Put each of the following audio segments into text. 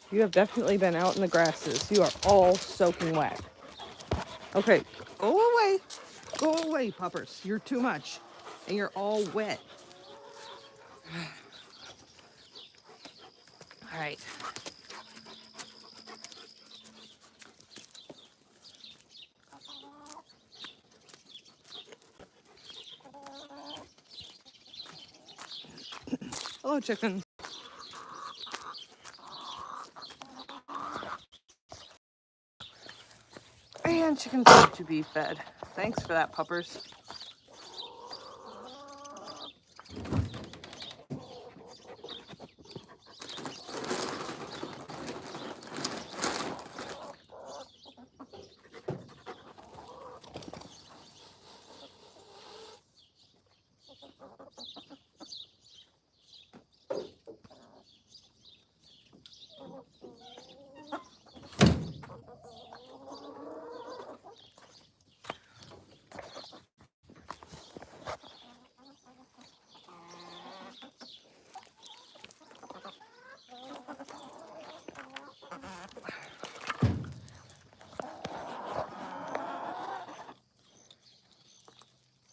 You have definitely been out in the grasses. You are all soaking wet. Okay, go away. Go away, puppers. You're too much. And you're all wet. All right. Hello, chicken. And chickens need to be fed. Thanks for that, puppers.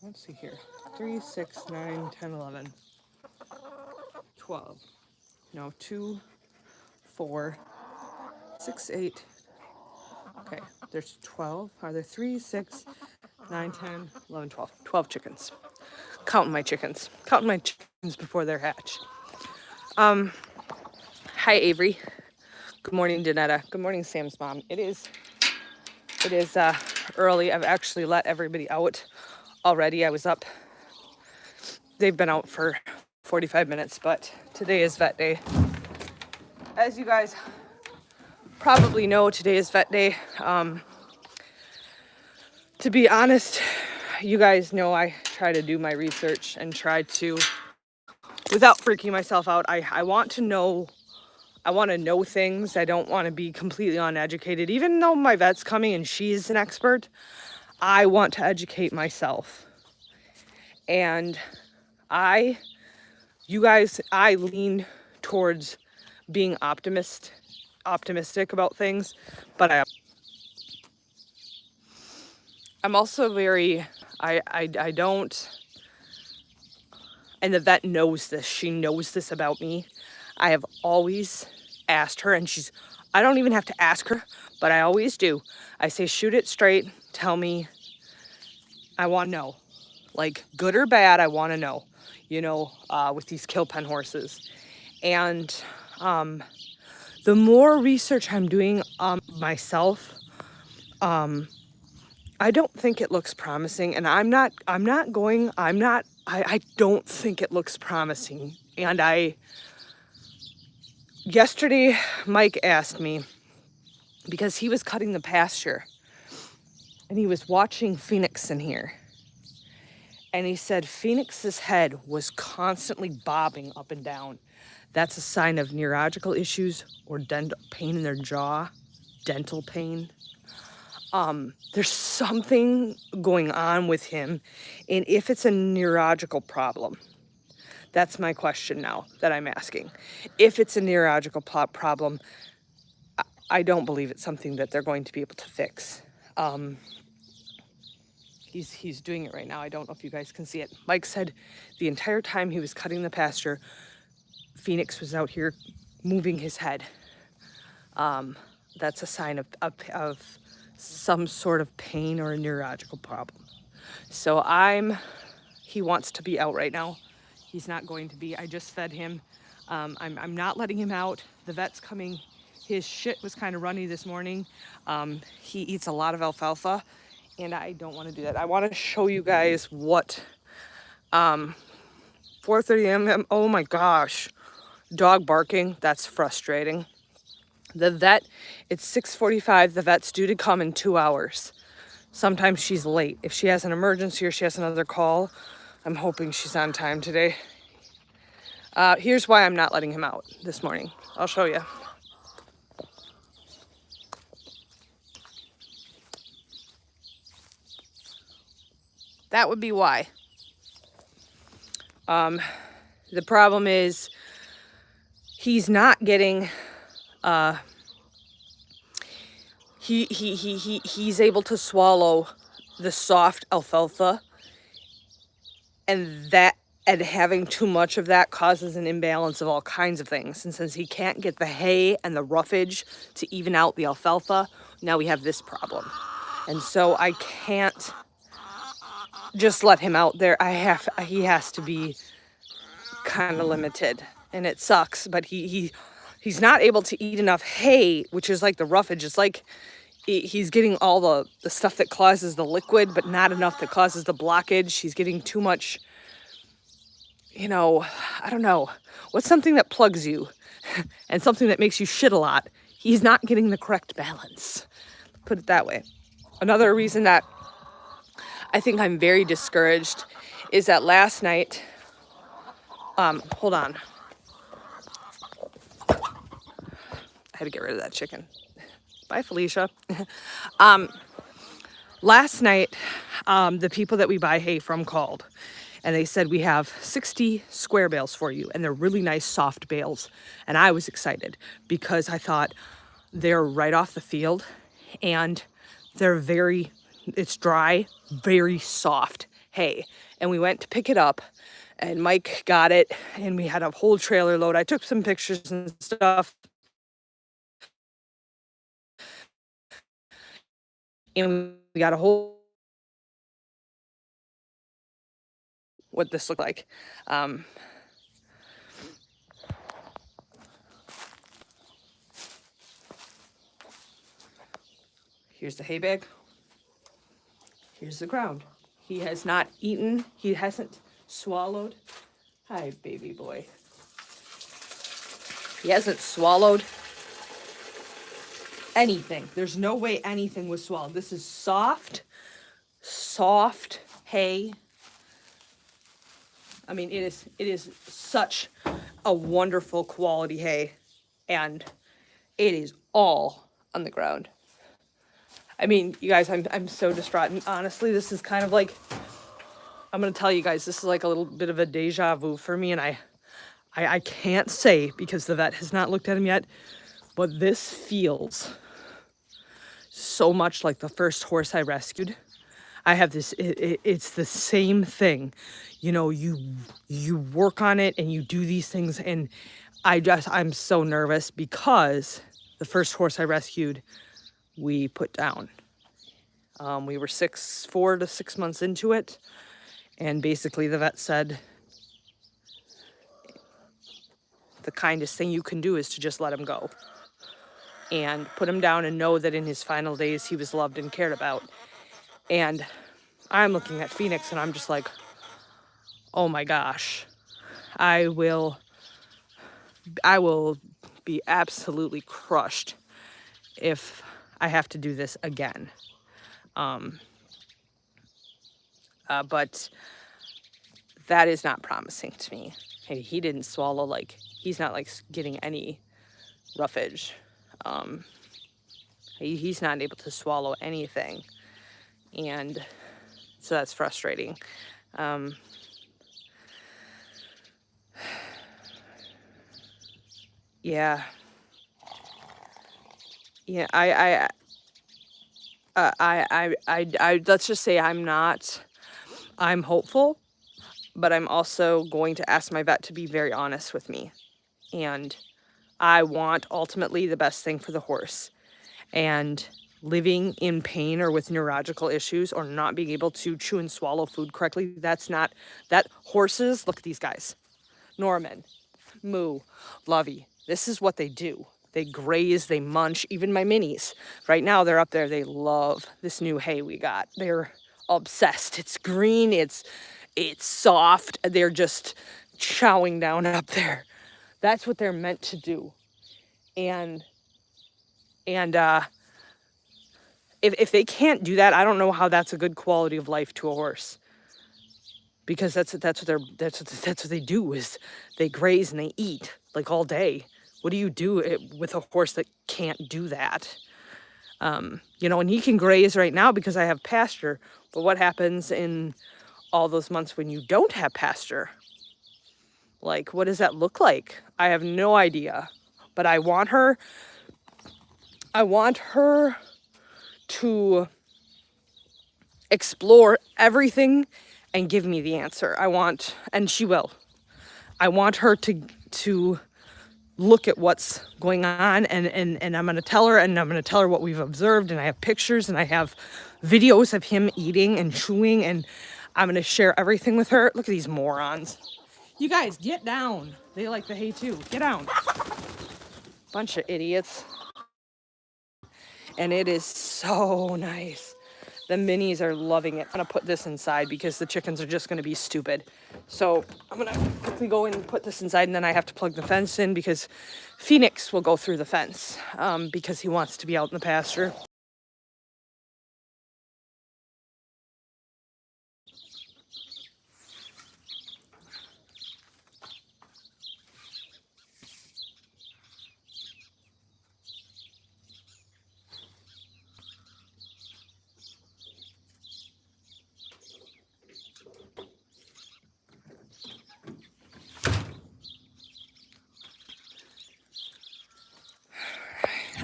Let's see here. 3, 6, 9, 10, 11, 12. No, 2, 4, 6, 8. Okay, there's 12. Are there 3, 6, 9, 10, 11, 12? 12 chickens. Counting my chickens. Counting my chickens before they're hatch. Hi, Avery. Good morning, Danetta. Good morning, Sam's mom. It is early. I've actually let everybody out already. I was up. They've been out for 45 minutes, but today is vet day. As you guys probably know, today is vet day. To be honest, you guys know I try to do my research and try to, without freaking myself out, I want to know things. I don't want to be completely uneducated. Even though my vet's coming and she's an expert, I want to educate myself. And I lean towards being optimistic about things, but I'm also very, I don't, and the vet knows this, she knows this about me. I have always asked her, and I don't even have to ask her, but I always do. I say, shoot it straight, tell me, I want to know. Like, good or bad, I want to know, with these kill pen horses. And the more research I'm doing myself, I don't think it looks promising, and I don't think it looks promising. And yesterday, Mike asked me, because he was cutting the pasture, and he was watching Phoenix in here. And he said Phoenix's head was constantly bobbing up and down. That's a sign of neurological issues or dental pain in their jaw, dental pain. There's something going on with him, and if it's a neurological problem, that's my question now that I'm asking. If it's a neurological problem, I don't believe it's something that they're going to be able to fix. He's doing it right now. I don't know if you guys can see it. Mike said the entire time he was cutting the pasture, Phoenix was out here moving his head. That's a sign of some sort of pain or a neurological problem. So he wants to be out right now. He's not going to be. I just fed him. I'm not letting him out. The vet's coming. His shit was kind of runny this morning. He eats a lot of alfalfa, and I don't want to do that. I want to show you guys what 4:30 a.m. Oh my gosh, dog barking. That's frustrating. The vet, it's 6:45. The vet's due to come in 2 hours. Sometimes she's late. If she has an emergency or she has another call, I'm hoping she's on time today. Here's why I'm not letting him out this morning. I'll show you. That would be why. The problem is he's not getting Uh, he's able to swallow the soft alfalfa, and having too much of that causes an imbalance of all kinds of things. And since he can't get the hay and the roughage to even out the alfalfa, now we have this problem. And so I can't just let him out there. He has to be kind of limited, and it sucks, but he's not able to eat enough hay, which is like the roughage. It's like he's getting all the stuff that causes the liquid, but not enough that causes the blockage. He's getting too much, I don't know. What's something that plugs you and something that makes you shit a lot? He's not getting the correct balance. Put it that way. Another reason that I think I'm very discouraged is that last night, hold on. I had to get rid of that chicken. Bye, Felicia. Last night, the people that we buy hay from called, and they said, we have 60 square bales for you, and they're really nice soft bales. And I was excited because I thought they're right off the field, and it's dry, very soft hay. And we went to pick it up, and Mike got it, and we had a whole trailer load. I took some pictures and stuff, and we got a whole what this looked like. Here's the hay bag. Here's the ground. He has not eaten. He hasn't swallowed. Hi, baby boy. He hasn't swallowed anything. There's no way anything was swallowed. This is soft hay. I mean, it is such a wonderful quality hay, and it is all on the ground. I mean, you guys, I'm so distraught, and honestly, this is kind of like, I'm gonna tell you guys, this is like a little bit of a deja vu for me, and I can't say because the vet has not looked at him yet, but this feels so much like the first horse I rescued. I have this, it's the same thing. You work on it and you do these things, and I'm so nervous because the first horse I rescued, we put down. We were 4 to 6 months into it, and basically the vet said the kindest thing you can do is to just let him go and put him down and know that in his final days he was loved and cared about. And I'm looking at Phoenix and I'm just like, oh my gosh, I will be absolutely crushed if I have to do this again. But that is not promising to me. Hey, he didn't swallow, he's not getting any roughage. He's not able to swallow anything. And so that's frustrating. Yeah. Yeah, I let's just say I'm hopeful, but I'm also going to ask my vet to be very honest with me. And I want ultimately the best thing for the horse. And living in pain or with neurological issues or not being able to chew and swallow food correctly, horses, look at these guys. Norman, Moo, Lovey, this is what they do. They graze, they munch, even my minis. Right now they're up there, they love this new hay we got. They're obsessed. It's green, it's soft. They're just chowing down up there. That's what they're meant to do. And if they can't do that, I don't know how that's a good quality of life to a horse. Because that's what they do, is they graze and they eat all day. What do you do with a horse that can't do that? And he can graze right now because I have pasture. But what happens in all those months when you don't have pasture? What does that look like? I have no idea. But I want her I want her to explore everything and give me the answer. And she will. I want her to look at what's going on, and I'm gonna tell her, and I'm gonna tell her what we've observed, and I have pictures and I have videos of him eating and chewing, and I'm gonna share everything with her. Look at these morons. You guys, get down. They like the hay too. Get down. Bunch of idiots. And it is so nice. The minis are loving it. I'm gonna put this inside because the chickens are just gonna be stupid. So I'm gonna quickly go in and put this inside, and then I have to plug the fence in because Phoenix will go through the fence because he wants to be out in the pasture.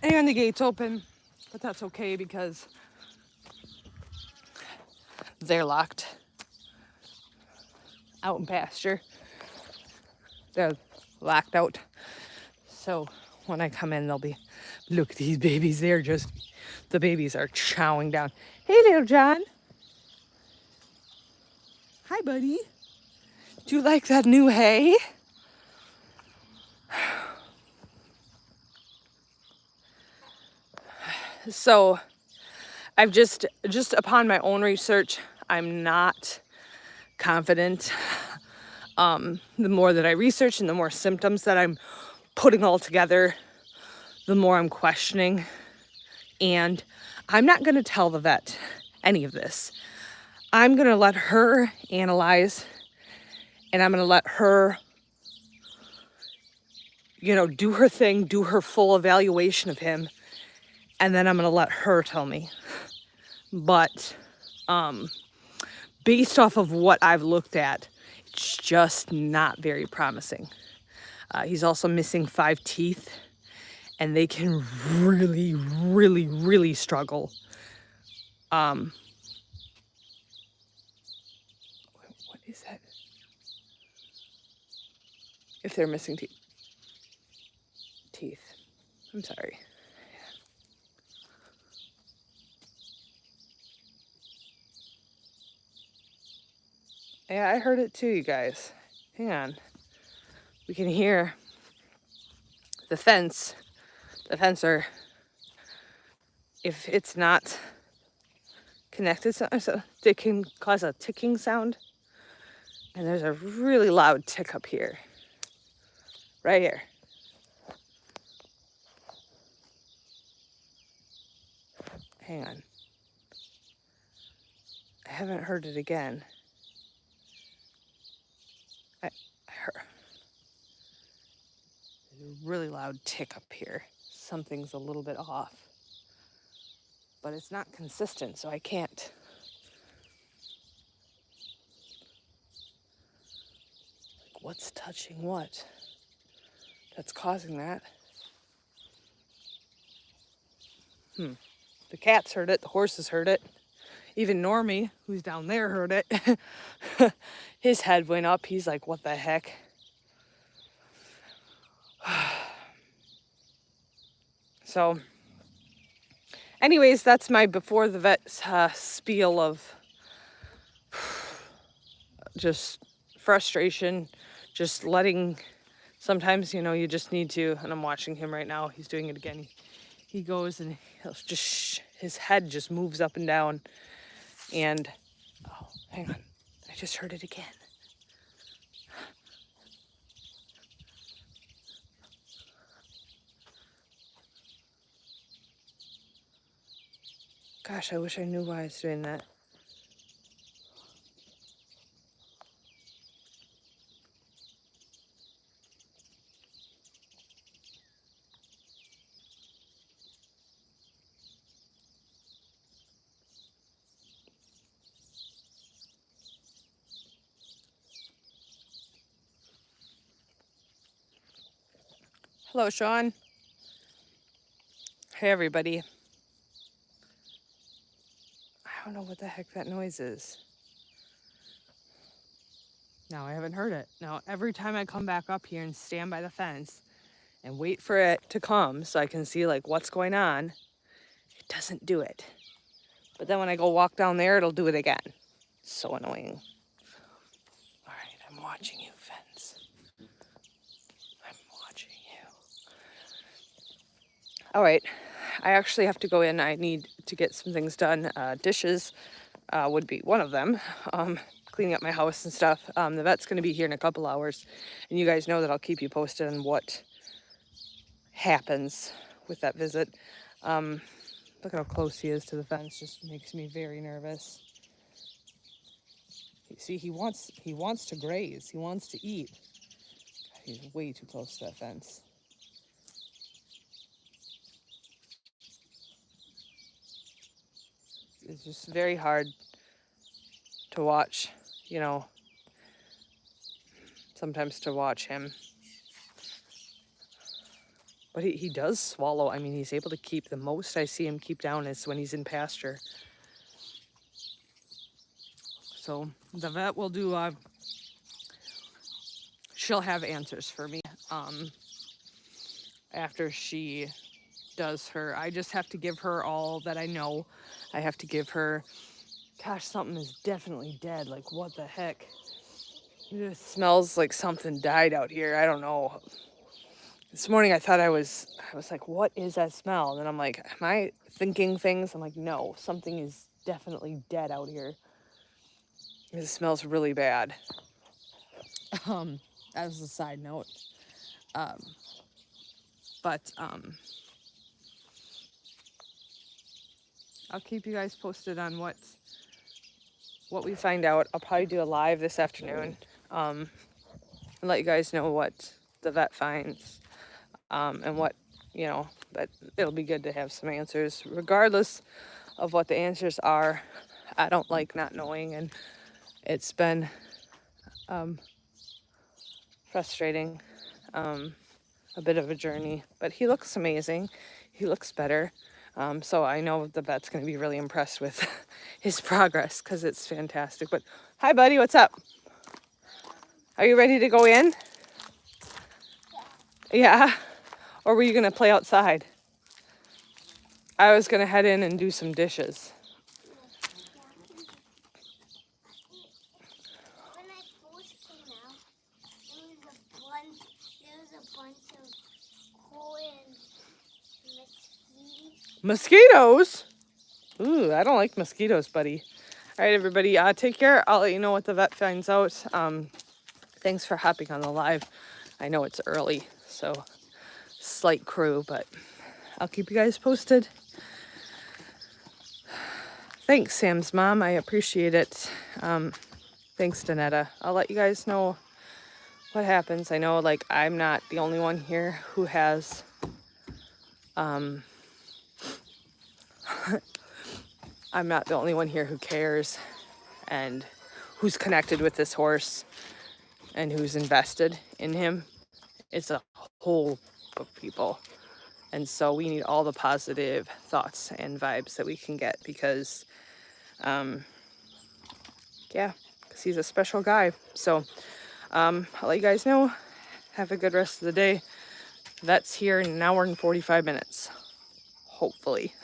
And the gate's open, but that's okay because they're locked out in pasture. They're locked out. So when I come in, they'll be, look at these babies. The babies are chowing down. Hey, little John. Hi, buddy. Do you like that new hay? So I've just upon my own research, I'm not confident. The more that I research and the more symptoms that I'm putting all together, the more I'm questioning. And I'm not going to tell the vet any of this. I'm going to let her analyze, and I'm going to let her, do her thing, do her full evaluation of him. And then I'm going to let her tell me. But based off of what I've looked at, it's just not very promising. He's also missing 5 teeth, and they can really, really, really struggle. What is that? If they're missing teeth. I'm sorry. Yeah, I heard it too, you guys. Hang on. We can hear the fence. The fencer, if it's not connected, so it can cause a ticking sound. And there's a really loud tick up here. Right here. Hang on. I haven't heard it again. I heard a really loud tick up here. Something's a little bit off. But it's not consistent, so I can't. Like, what's touching what? That's causing that. The cats heard it, the horses heard it. Even Normie, who's down there, heard it. His head went up. He's like, what the heck? So, anyways, that's my before the vet spiel of just frustration, just letting, sometimes, you just need to, and I'm watching him right now. He's doing it again. He goes and he'll just, his head just moves up and down. And, oh, hang on. I just heard it again. Gosh, I wish I knew why I was doing that. Hello, Sean. Hey everybody. I don't know what the heck that noise is. No, I haven't heard it. Now, every time I come back up here and stand by the fence and wait for it to come so I can see like what's going on, it doesn't do it. But then when I go walk down there, it'll do it again. So annoying. All right, I'm watching you, fence. I'm watching you. All right, I actually have to go in. I need to get some things done. Dishes would be one of them. Cleaning up my house and stuff. The vet's going to be here in a couple hours, and you guys know that I'll keep you posted on what happens with that visit. Look at how close he is to the fence. Just makes me very nervous. See, he wants to graze. He wants to eat. He's way too close to that fence. It's just very hard to watch, you know, sometimes to watch him. But he does swallow. I mean, he's able to keep, the most I see him keep down is when he's in pasture. So the vet will do, she'll have answers for me after she does her. I just have to give her all that I know. I have to give her, gosh, something is definitely dead. Like, what the heck? It just smells like something died out here. I don't know. This morning I thought I was like, what is that smell? And then I'm like, am I thinking things? I'm like, no, something is definitely dead out here. It smells really bad. As a side note. But I'll keep you guys posted on what we find out. I'll probably do a live this afternoon and let you guys know what the vet finds and what, you know, but it'll be good to have some answers. Regardless of what the answers are, I don't like not knowing, and it's been frustrating, a bit of a journey, but he looks amazing. He looks better. So I know the vet's going to be really impressed with his progress because it's fantastic. But hi, buddy, what's up? Are you ready to go in? Yeah. Or were you going to play outside? I was going to head in and do some dishes. When I first came out, there was a bunch of coal and Mosquitoes? Ooh, I don't like mosquitoes, buddy. All right, everybody, take care. I'll let you know what the vet finds out. Thanks for hopping on the live. I know it's early, so slight crew, but I'll keep you guys posted. Thanks, Sam's mom. I appreciate it. Thanks, Danetta. I'll let you guys know what happens. I know, like, I'm not the only one here who has I'm not the only one here who cares and who's connected with this horse and who's invested in him. It's a whole group of people. And so we need all the positive thoughts and vibes that we can get because, yeah, because he's a special guy. So I'll let you guys know. Have a good rest of the day. Vet's here in an hour and 45 minutes, hopefully.